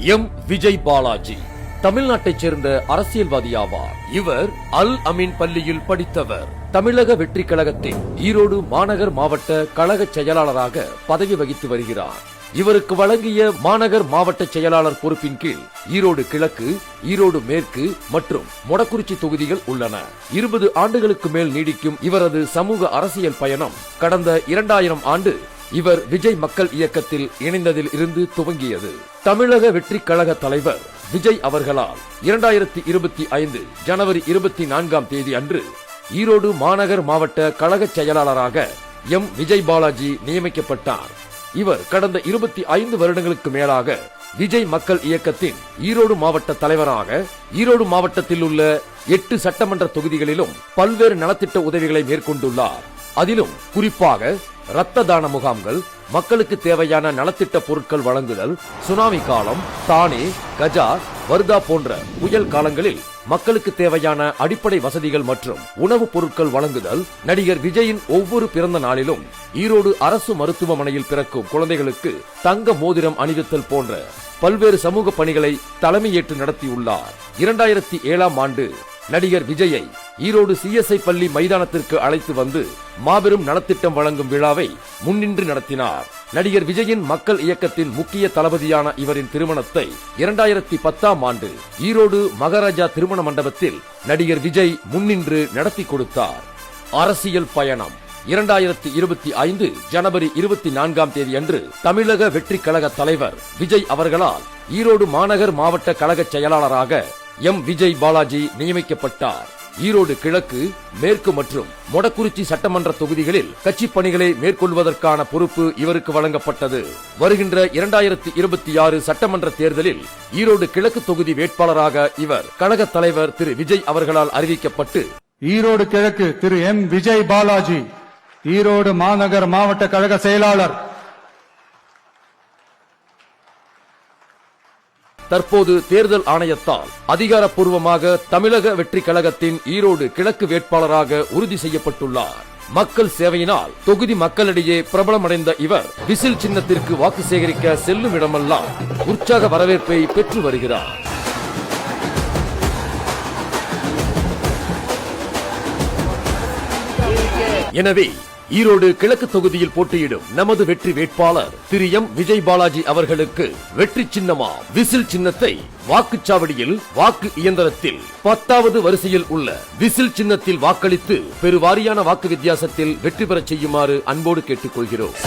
M Vijay Balaji தமிழ்நாட்டைச் சேர்ந்த அரசியல்வாதி ஆவார். இவர் அல் அமீன் பள்ளியில் படித்தவர். தமிழக வெற்றி கழகத்தின் ஈரோடு மாநகர் மாவட்ட கழக செயலாளராக பதவி வகித்து வருகிறார். இவருக்கு வழங்கிய மாநகர் மாவட்ட செயலாளர் பொறுப்பின் கீழ் ஈரோடு கிழக்கு, ஈரோடு மேற்கு மற்றும் மொடக்குறிச்சி தொகுதிகள் உள்ளன. 20 ஆண்டுகளுக்கு மேல் நீடிக்கும் இவரது சமூக அரசியல் பயணம் கடந்த 2000 ஆண்டு இவர் விஜய் மக்கள் இயக்கத்தில் இணைந்ததில் இருந்து துவங்கியது. தமிழக வெற்றி கழக தலைவர் விஜய் அவர்களால் 2025 ஜனவரி 24ஆம் தேதி அன்று ஈரோடு மாநகர் மாவட்ட கழக செயலாளராக எம் விஜய் பாலாஜி நியமிக்கப்பட்டார். இவர் கடந்த 25 வருடங்களுக்கு மேலாக விஜய் மக்கள் இயக்கத்தின் ஈரோடு மாவட்ட தலைவராக ஈரோடு மாவட்டத்தில் உள்ள 8 சட்டமன்ற தொகுதிகளிலும் பல்வேறு நலத்திட்ட உதவிகளை மேற்கொண்டுள்ளார். அதிலும் குறிப்பாக இரத்த தான முகாம்கள், மக்களுக்கு தேவையான நலத்திட்ட பொருட்கள் வழங்குதல், சுனாமி காலம், தானே, கஜா, வர்தா போன்ற புயல் காலங்களில் மக்களுக்கு தேவையான அடிப்படை வசதிகள் மற்றும் உணவுப் பொருட்கள் வழங்குதல், நடிகர் விஜயின் ஒவ்வொரு பிறந்த நாளிலும் ஈரோடு அரசு மருத்துவமனையில் பிறக்கும் குழந்தைகளுக்கு தங்க மோதிரம் அணிவித்தல் போன்ற பல்வேறு சமூக பணிகளை தலைமையேற்று நடத்தியுள்ளார். 2007ஆம் ஆண்டு நடிகர் விஜயை ஈரோடு CSI பள்ளி மைதானத்திற்கு அழைத்து வந்து மாபெரும் நலத்திட்டம் வழங்கும் விழாவை முன்னின்று நடத்தினார். நடிகர் விஜயின் மக்கள் இயக்கத்தின் முக்கிய தளபதியான இவரின் திருமணத்தை 2010ஆம் ஆண்டு ஈரோடு மகாராஜா திருமண மண்டபத்தில் நடிகர் விஜய் முன்னின்று நடத்தி கொடுத்தார். அரசியல் பயணம் 2025 ஜனவரி 24ஆம் தேதி அன்று தமிழக வெற்றி கழக தலைவர் விஜய் அவர்களால் ஈரோடு மாநகர் மாவட்ட கழக செயலாளராக எம் விஜய் பாலாஜி நியமிக்கப்பட்டார். ஈரோடு கிழக்கு, மேற்கு மற்றும் மொடக்குறிச்சி சட்டமன்ற தொகுதிகளில் கட்சி பணிகளை மேற்கொள்வதற்கான பொறுப்பு இவருக்கு வழங்கப்பட்டது. வருகின்ற 2026 சட்டமன்ற தேர்தலில் ஈரோடு கிழக்கு தொகுதி வேட்பாளராக இவர் கழக தலைவர் திரு விஜய் அவர்களால் அறிவிக்கப்பட்டு ஈரோடு கிழக்கு திரு எம் விஜய் பாலாஜி ஈரோடு மாநகர் மாவட்ட கழக செயலாளர். தற்போது தேர்தல் ஆணையத்தால் அதிகாரப்பூர்வமாக தமிழக வெற்றி கழகத்தின் ஈரோடு கிழக்கு வேட்பாளராக உறுதி செய்யப்பட்டுள்ளார். மக்கள் சேவையினால் தொகுதி மக்களிடையே பிரபலமடைந்த இவர் விசில் சின்னத்திற்கு வாக்கு சேகரிக்க செல்லும் இடமெல்லாம் உற்சாக வரவேற்பை பெற்று வருகிறார். எனவே ஈரோடு கிழக்கு தொகுதியில் போட்டியிடும் நமது வெற்றி வேட்பாளர் திரு எம் விஜய் பாலாஜி அவர்களுக்கு வெற்றி சின்னமா விசில் சின்னத்தை வாக்குச்சாவடியில் வாக்கு இயந்திரத்தில் 10வது வரிசையில் உள்ள விசில் சின்னத்தில் வாக்களித்து பெருவாரியான வாக்கு வித்தியாசத்தில் வெற்றி பெறச் செய்யுமாறு அன்போடு கேட்டுக்கொள்கிறோம்.